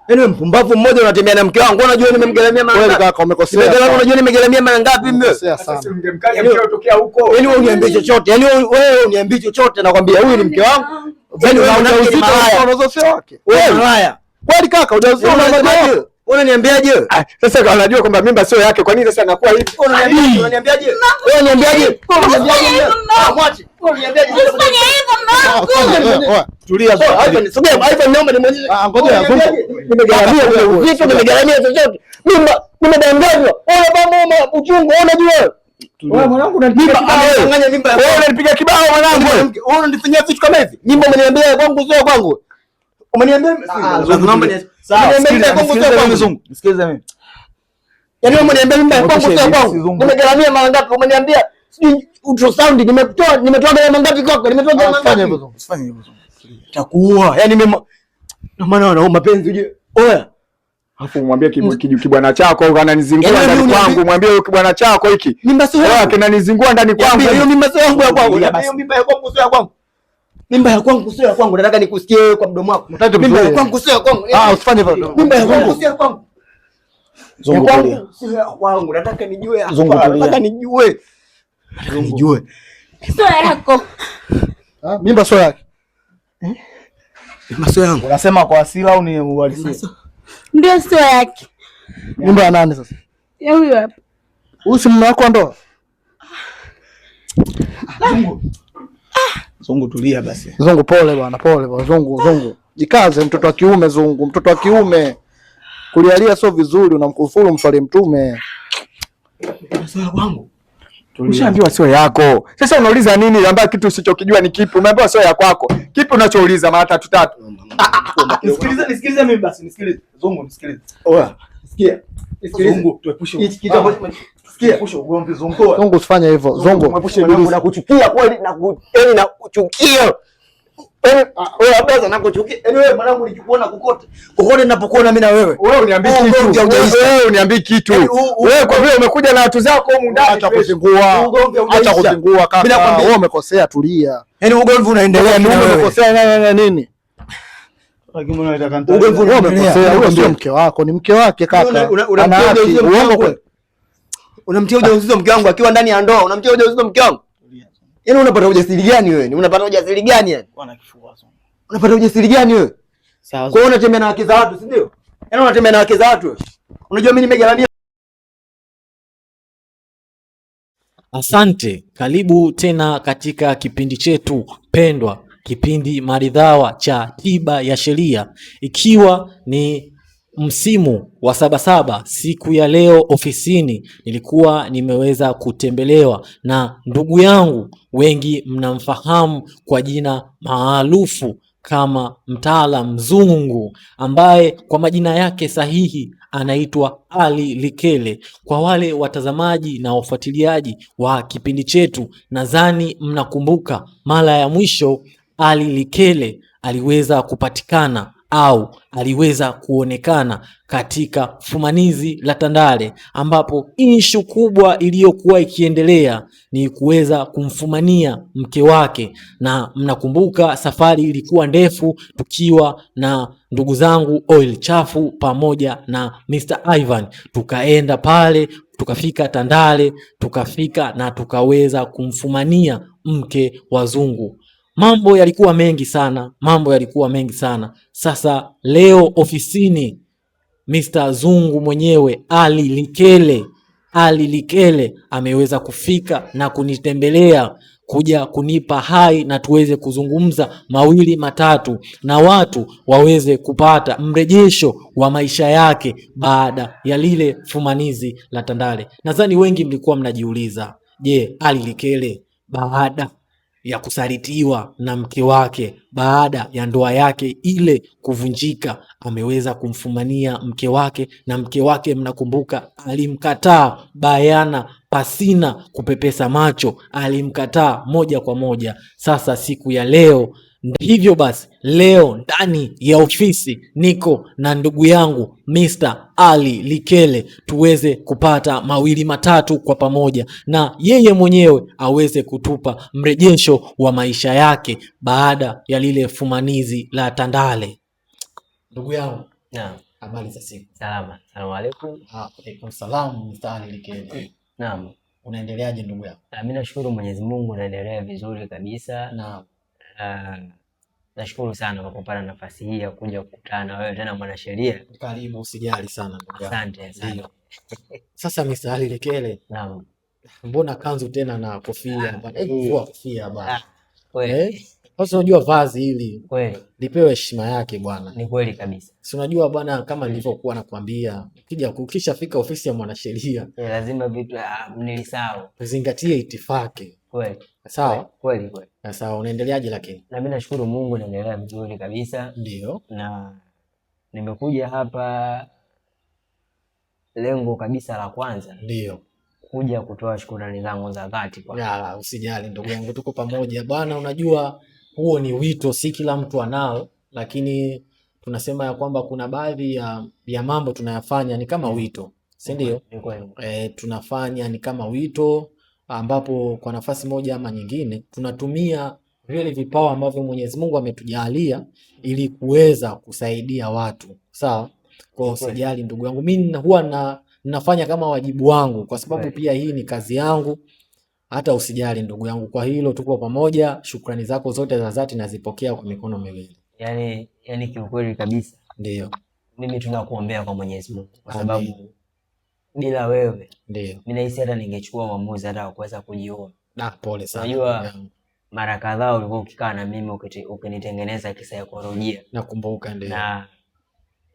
Yaani wewe mpumbavu mmoja unatembea na mke wangu. Unajua nimemgelemea mara ngapi? Kweli kaka umekosea. Unajua nimegelemea mara ngapi mimi? Umekosea sana. Sasa ungemkanya mkeo tokea huko. Yaani wewe uniambie chochote. Yaani wewe uniambie chochote nakwambia huyu ni mke wangu. Yaani wewe unazozea wake. Wewe malaya. Kweli kaka hujazua unaniambiaje? Unaniambiaje? Sasa kwa anajua kwamba mimba sio yake, kwa nini sasa anakuwa hivi? Unaniambiaje? Unaniambiaje? Unaniambiaje? Mwache. Unaniambiaje? Usifanye hivyo mama. Tulia sasa. Sogea, Ivan naomba nimuonyeshe. Ngoja yazungu. Nimegaramia vitu, nimegaramia chochote. Mimba nimedanganywa. Mama uchungu, unajua. Wewe mwanangu unanipiga kibao. Unanianganya mimba. Wewe unanipiga kibao mwanangu. Wewe unanifanyia vitu kama hivi. Mimba umeniambia kwangu sio kwangu. Umeniambia naomba ni Nisikilize mimi. Yaani wewe umeniambia mimba kwangu sio kwangu. Nimegaramia mara ngapi? Umeniambia sijui ultrasound nimetoa gharama ngapi kwako? Nimetoa gharama ngapi? Usifanye hivyo. Takuua. Yaani mimi na maana wana mapenzi uje. Oya. Alafu mwambie kibwana chako kananizingua ndani kwangu, mwambie huyo kibwana chako hiki. Mimba sio yangu. Kinanizingua ndani kwangu. Hiyo mimba sio yangu ya kwangu. Hiyo mimba ya kwangu sio ya kwangu. Mimba ya kwangu sio ya kwangu. Nataka nikusikie wewe kwa mdomo wako. Mimba ya kwangu sio ya kwangu. Usifanye hivyo. Mimba ya kwangu sio ya kwangu. Zungu tulia. Sio ya kwangu. Nataka nijue hapa. Zungu tulia. Nataka nijue. Nijue. Sio yako. Mimba sio yake. Mimba sio yangu. Unasema kwa hasira au ni uhalisia? Ndio sio yake. Mimba ya nani sasa? Ya huyu hapa. Huyu si mume wako wa ndoa? Zungu tulia basi. Zungu pole bwana, pole bwana. Zungu. Jikaze mtoto wa kiume Zungu, mtoto wa kiume. Kulialia sio vizuri, unamkufuru mswali mtume. Sio kwangu. Ushaambiwa sio yako. Sasa unauliza nini ambacho kitu usichokijua ni kipi? Umeambiwa sio ya kwako. Kipi unachouliza mara tatu? Nisikilize mimi basi, nisikilize. Zungu nisikilize. Oya, sikia. Nisikilize. Zungu tuepushe. Hichi kitu ambacho sikia. Tuepushe ugomvi Zungu. Zungu usifanye hivyo. Zungu tuepushe mimi nakuchukia kweli yaani nakuchukia. Wewe baba nakuchukia. Yaani wewe mwanangu nikikuona kokote ninapokuona mimi na wewe. Wewe uniambie kitu. Wewe uniambie kitu. Wewe kwa vile umekuja na watu zako huko ndani. Acha kuzingua kaka. Wewe umekosea, tulia. Yaani ugomvi unaendelea mimi umekosea nini? Ugomvi unaendelea. Huyo sio mke wako, ni mke wake kaka. Unamtia ujauzito mke wangu akiwa ndani ya ndoa. Unamtia ujauzito mke wangu. Yaani unapata ujasiri gani wewe? Unapata ujasiri gani yani? Bwana kifua Zungu. Unapata ujasiri gani wewe? Sawa. Kwa hiyo unatembea na wake za watu, si ndio? Yaani unatembea na wake za watu wewe. Unajua mimi nimegaramia. Asante, karibu tena katika kipindi chetu pendwa, kipindi maridhawa cha Tiba ya Sheria, ikiwa ni msimu wa Sabasaba. Siku ya leo ofisini nilikuwa nimeweza kutembelewa na ndugu yangu, wengi mnamfahamu kwa jina maarufu kama Mtaalamu Zungu, ambaye kwa majina yake sahihi anaitwa Ali Likele. Kwa wale watazamaji na wafuatiliaji wa kipindi chetu, nadhani mnakumbuka mara ya mwisho Ali Likele aliweza kupatikana au aliweza kuonekana katika fumanizi la Tandale, ambapo ishu kubwa iliyokuwa ikiendelea ni kuweza kumfumania mke wake. Na mnakumbuka safari ilikuwa ndefu, tukiwa na ndugu zangu Oil Chafu pamoja na Mr. Ivan, tukaenda pale, tukafika Tandale, tukafika na tukaweza kumfumania mke wa Zungu. Mambo yalikuwa mengi sana. Sasa leo ofisini Mr. Zungu mwenyewe Ali Likele ameweza kufika na kunitembelea kuja kunipa hai na tuweze kuzungumza mawili matatu na watu waweze kupata mrejesho wa maisha yake baada ya lile fumanizi la Tandale. Nadhani wengi mlikuwa mnajiuliza, je, Ali Likele baada ya kusalitiwa na mke wake, baada ya ndoa yake ile kuvunjika, ameweza kumfumania mke wake, na mke wake mnakumbuka alimkataa bayana, pasina kupepesa macho, alimkataa moja kwa moja. Sasa siku ya leo, hivyo basi leo ndani ya ofisi niko na ndugu yangu Mr. Ali Likele, tuweze kupata mawili matatu kwa pamoja, na yeye mwenyewe aweze kutupa mrejesho wa maisha yake baada ya lile fumanizi la Tandale. Ndugu yangu, Naam. Habari za siku? Salama. Salamu alaykum. Alaikum salam Mr. Ali Likele. Naam. Unaendeleaje ndugu yangu? Mimi nashukuru Mwenyezi Mungu naendelea vizuri kabisa. Naam. Nashukuru sana kwa kupata nafasi hii ya kuja kukutana na wewe tena mwanasheria. Karibu, usijali sana ndugu yangu. Asante. Sasa Mr. Ali Likele. Naam. Mbona kanzu tena na kofia bwana? Vua kofia bwana. Kweli. Sasa unajua vazi hili kweli lipewe heshima yake bwana. Ni kweli kabisa. Si unajua bwana, kama nilivyokuwa nakwambia, ukishafika ofisi ya mwanasheria lazima vitu nilisahau. Uzingatie itifaki. Kweli. Sawa? Kweli. Sawa, unaendeleaje lakini? Na mimi nashukuru Mungu naendelea vizuri kabisa. Ndio. Na nimekuja hapa lengo kabisa la kwanza. Ndio. Kuja kutoa shukrani zangu za dhati kwa. Usijali ndugu yangu, tuko pamoja bwana. Unajua huo ni wito, si kila mtu anao, lakini tunasema ya kwamba kuna baadhi ya mambo tunayafanya ni kama wito, si ndio? Tunafanya ni kama wito, ambapo kwa nafasi moja ama nyingine tunatumia vile vipawa ambavyo Mwenyezi Mungu ametujalia ili kuweza kusaidia watu. Sawa? Kwa usijali ndugu yangu, mimi huwa nafanya kama wajibu wangu, kwa sababu pia hii ni kazi yangu. Hata usijali ndugu yangu, kwa hilo tuko pamoja. Shukrani zako zote za dhati nazipokea kwa mikono miwili. Yani kiukweli kabisa. Ndio. Mimi tunakuombea kwa Mwenyezi Mungu, kwa sababu bila wewe ndio mimi nahisi hata ningechukua uamuzi hata kuweza kujiua. Pole sana. Unajua mara kadhaa ulikuwa ukikaa na mimi ukinitengeneza kisaikolojia. Nakumbuka ndio. Na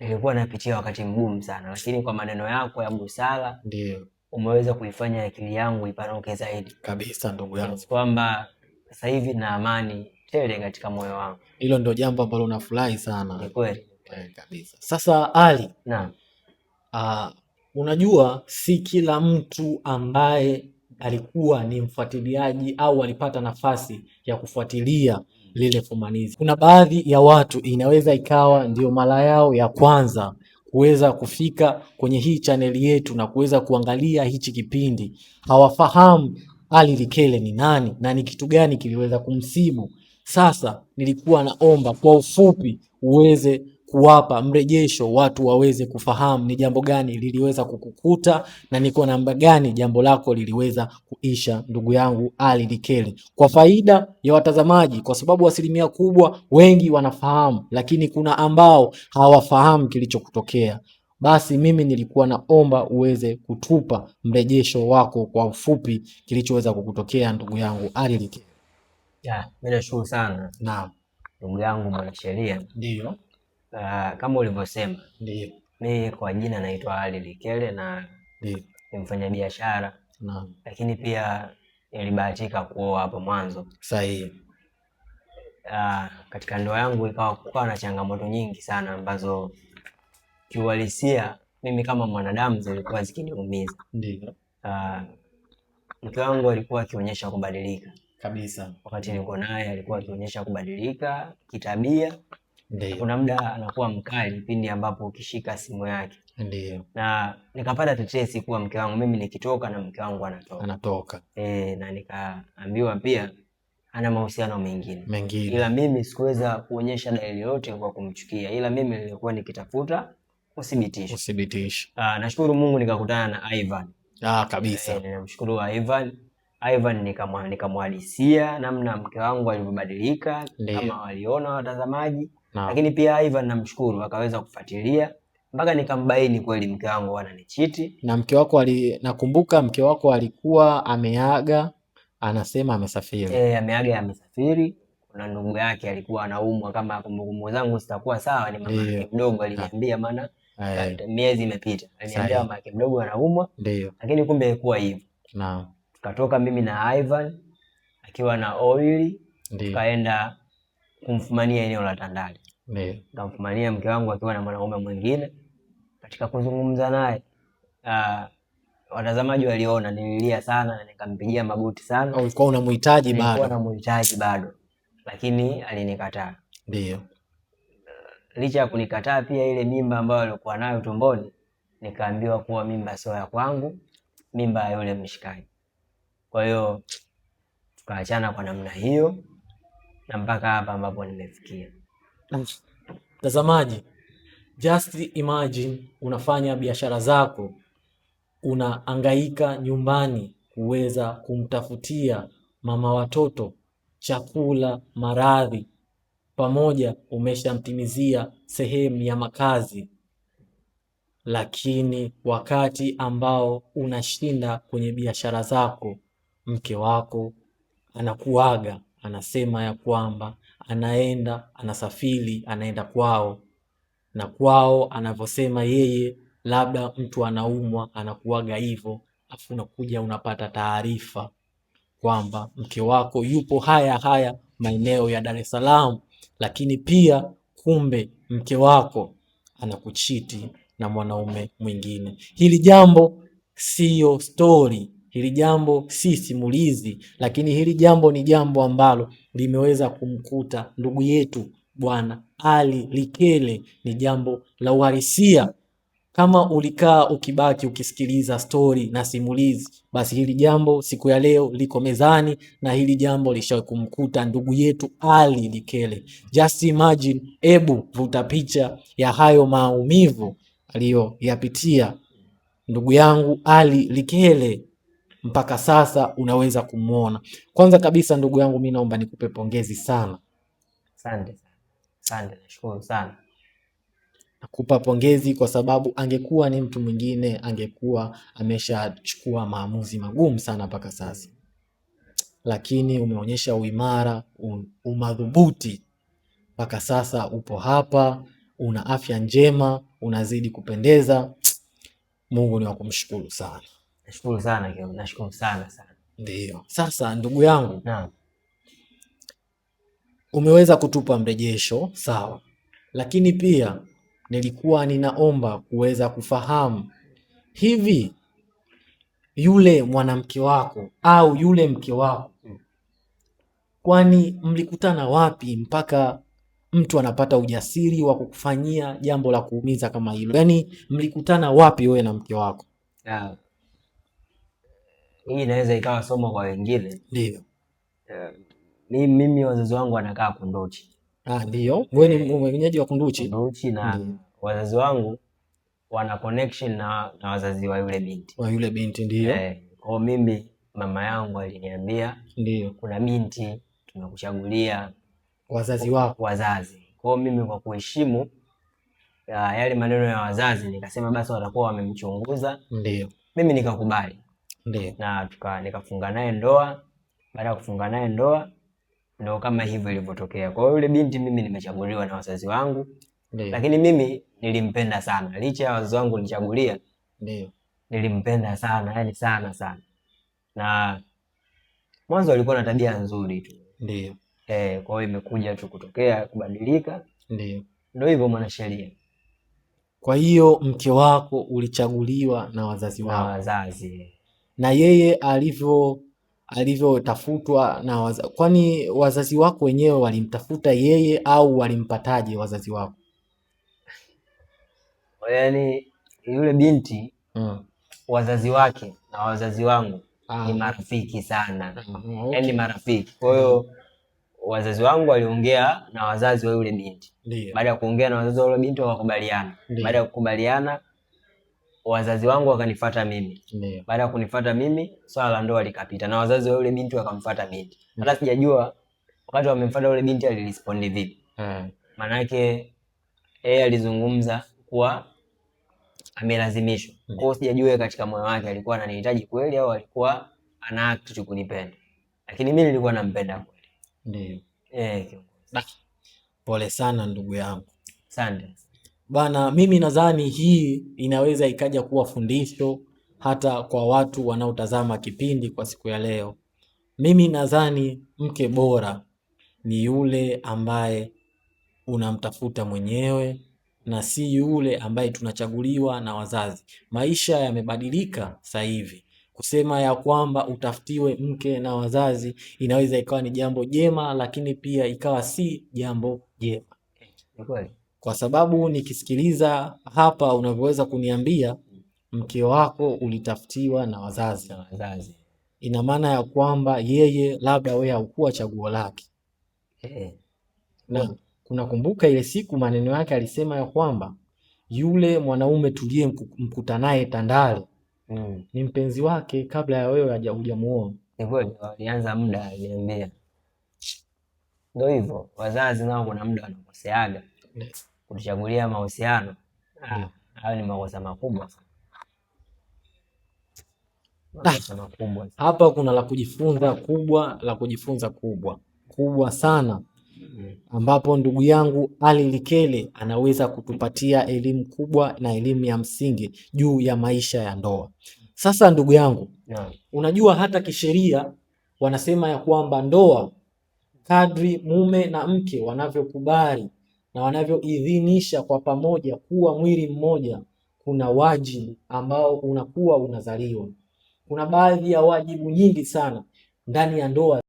nilikuwa napitia wakati mgumu sana, lakini kwa maneno yako ya busara ndio umeweza kuifanya akili yangu ipanuke zaidi. Kabisa ndugu yangu. Kwamba sasa hivi na amani tele katika moyo wangu. Hilo ndio jambo ambalo nafurahi sana. Ni kweli. Kabisa. Sasa Ali. Naam. Unajua si kila mtu ambaye alikuwa ni mfuatiliaji au alipata nafasi ya kufuatilia lile fumanizi. Kuna baadhi ya watu inaweza ikawa ndio mara yao ya kwanza kuweza kufika kwenye hii chaneli yetu na kuweza kuangalia hichi kipindi. Hawafahamu Ali Likele ni nani na ni kitu gani kiliweza kumsibu. Sasa nilikuwa naomba kwa ufupi uweze kuwapa mrejesho watu waweze kufahamu ni jambo gani liliweza kukukuta na ni kwa namba gani jambo lako liliweza kuisha, ndugu yangu Ali Likele, kwa faida ya watazamaji, kwa sababu asilimia kubwa wengi wanafahamu, lakini kuna ambao hawafahamu kilichokutokea. Basi mimi nilikuwa naomba uweze kutupa mrejesho wako kwa ufupi kilichoweza kukutokea, ndugu yangu Ali Likele. Mimi nashukuru sana. Naam. Ndugu yangu mwanasheria. Ndio. Kama ulivyosema, ndio mimi kwa jina naitwa Ali Likele na ndio ni mfanyabiashara. Naam. Lakini pia nilibahatika kuoa hapo mwanzo. Sahihi. Katika ndoa yangu ikawa na changamoto nyingi sana ambazo kiuhalisia mimi kama mwanadamu zilikuwa zikiniumiza. Ndio. Mke wangu alikuwa akionyesha kubadilika kabisa. Wakati niko naye alikuwa akionyesha kubadilika kitabia. Ndio. Kuna muda anakuwa mkali pindi ambapo ukishika simu yake. Ndio. Na nikapata tetesi kuwa mke wangu mimi nikitoka na mke wangu anatoka. Na nikaambiwa pia ana mahusiano mengine. Ila mimi sikuweza kuonyesha dalili yote kwa kumchukia. Ila mimi nilikuwa nikitafuta uthibitisho. Nashukuru Mungu nikakutana na Ivan. Kabisa. Ninamshukuru Ivan nikamwadisia namna mke wangu alivyobadilika kama waliona watazamaji. Lakini pia Ivan namshukuru akaweza kufuatilia mpaka nikambaini kweli mke wangu ananichiti. Na mke wako nakumbuka mke wako alikuwa ameaga, anasema amesafiri. Amesafiri. Kuna ndugu yake alikuwa anaumwa, kama kumbukumbu zangu zitakuwa sawa, ni mama yake mdogo aliniambia, maana miezi imepita. Aliniambia mama yake mdogo anaumwa. Ndio. Lakini kumbe ilikuwa hivyo. Naam. Tukatoka mimi na Ivan akiwa na oili, tukaenda kumfumania eneo la Tandale. Ndio. Nikamfumania mke wangu akiwa na mwanaume mwingine. Katika kuzungumza naye, watazamaji waliona nililia sana na nikampigia magoti sana. Ulikuwa unamhitaji bado? Nilikuwa namhitaji bado. Lakini alinikataa. Ndio. Licha ya kunikataa pia ile mimba ambayo alikuwa nayo tumboni, nikaambiwa kuwa mimba sio ya kwangu, mimba ya yule mshikaji. Kwa hiyo tukaachana kwa namna hiyo na mpaka hapa ambapo nimefikia. Mtazamaji, Just imagine unafanya biashara zako, unaangaika nyumbani kuweza kumtafutia mama watoto chakula, maradhi, pamoja umeshamtimizia sehemu ya makazi, lakini wakati ambao unashinda kwenye biashara zako, mke wako anakuaga, anasema ya kwamba anasafiri, anaenda kwao, na kwao anavyosema yeye, labda mtu anaumwa, anakuaga hivyo, afu unakuja unapata taarifa kwamba mke wako yupo haya maeneo ya Dar es Salaam, lakini pia kumbe mke wako anakuchiti na mwanaume mwingine. Hili jambo siyo story, hili jambo si simulizi, lakini hili jambo ni jambo ambalo limeweza kumkuta ndugu yetu Bwana Ali Likele. Ni jambo la uhalisia. Kama ulikaa ukibaki ukisikiliza story na simulizi, basi hili jambo siku ya leo liko mezani, na hili jambo lishawahi kumkuta ndugu yetu Ali Likele. Just imagine, ebu vuta picha ya hayo maumivu aliyoyapitia ndugu yangu Ali Likele, mpaka sasa unaweza kumuona. Kwanza kabisa ndugu yangu, mimi naomba nikupe pongezi sana. Asante, nashukuru sana. Nakupa pongezi kwa sababu angekuwa ni mtu mwingine angekuwa ameshachukua maamuzi magumu sana mpaka sasa, lakini umeonyesha uimara, umadhubuti. Mpaka sasa upo hapa, una afya njema, unazidi kupendeza. Mungu ni wa kumshukuru sana. Nashukuru sana, nashukuru sana. Ndio. Sasa ndugu yangu, naam, umeweza kutupa mrejesho sawa, lakini pia nilikuwa ninaomba kuweza kufahamu, hivi yule mwanamke wako au yule mke wako, kwani mlikutana wapi mpaka mtu anapata ujasiri wa kukufanyia jambo la kuumiza kama hilo? Yaani mlikutana wapi wewe na mke wako? Hii inaweza ikawa somo kwa wengine. Ndio. Mimi wazazi wangu wanakaa Kunduchi. Ndio. Wewe ni mwenyeji wa Kunduchi? Kunduchi, na wazazi wangu wana connection na wazazi wa yule binti. Wa yule binti, ndio. Kwa mimi mama yangu aliniambia, ndio, kuna binti tunakuchagulia wazazi wako. Kwa mimi kwa kuheshimu yale maneno ya wazazi nikasema basi watakuwa wamemchunguza. Ndio. Mimi nikakubali. Ndio. Na nikafunga naye ndoa. Baada ya kufunga naye ndoa, ndio kama hivyo ilivyotokea. Kwa hiyo yule binti mimi nimechaguliwa na wazazi wangu. Ndio. Lakini mimi nilimpenda sana. Licha ya wazazi wangu kunichagulia, ndio, nilimpenda sana, yani sana. Na mwanzo alikuwa na tabia nzuri tu. Ndio. Kwa hiyo imekuja tu kutokea kubadilika. Ndio hivyo mwanasheria. Kwa hiyo mke wako ulichaguliwa na wazazi wako? Na wazazi. Na yeye alivyotafutwa na kwani wazazi wako wenyewe walimtafuta yeye au walimpataje wazazi wako? Yaani yule binti wazazi wake na wazazi wangu ni marafiki sana. Okay. Yaani marafiki. Kwa hiyo wazazi wangu waliongea na wazazi wa yule binti. Baada ya kuongea na wazazi wa yule binti wakakubaliana. Baada ya kukubaliana, wazazi wangu wakanifuata mimi. Baada ya kunifuata mimi, swala la ndoa likapita na wazazi wa yule binti wakamfuata binti. Hata sijajua wakati wamemfuata yule binti alirespondi vipi. Maana yake yeye alizungumza kuwa amelazimishwa. Kwa hiyo sijajua katika moyo wake alikuwa ananihitaji kweli au alikuwa ana act tu kunipenda. Lakini mimi nilikuwa nampenda kweli. Ndio. Pole sana ndugu yangu. Asante. Bana, mimi nadhani hii inaweza ikaja kuwa fundisho hata kwa watu wanaotazama kipindi kwa siku ya leo. Mimi nadhani mke bora ni yule ambaye unamtafuta mwenyewe na si yule ambaye tunachaguliwa na wazazi. Maisha yamebadilika sasa hivi. Kusema ya kwamba utafutiwe mke na wazazi inaweza ikawa ni jambo jema, lakini pia ikawa si jambo jema. Kwa sababu nikisikiliza hapa unavyoweza kuniambia mke wako ulitafutiwa na wazazi. Ina maana ya kwamba yeye labda wewe haukuwa chaguo lake. Na kunakumbuka ile siku maneno yake alisema ya kwamba yule mwanaume tuliyemkuta naye Tandale ni mpenzi wake kabla ya wewe hujamuoa. Ni kweli, walianza muda aliniambia. Ndio hivyo, wazazi nao kuna muda wanakoseaga kutuchagulia mahusiano. Hayo ni makosa makubwa sana. Hapa kuna la kujifunza kubwa sana, ambapo ndugu yangu Ali Likele anaweza kutupatia elimu kubwa na elimu ya msingi juu ya maisha ya ndoa. Sasa ndugu yangu, unajua hata kisheria wanasema ya kwamba ndoa, kadri mume na mke wanavyokubali na wanavyoidhinisha kwa pamoja kuwa mwili mmoja, kuna wajibu ambao unakuwa unazaliwa. Kuna baadhi ya wajibu nyingi sana ndani ya ndoa.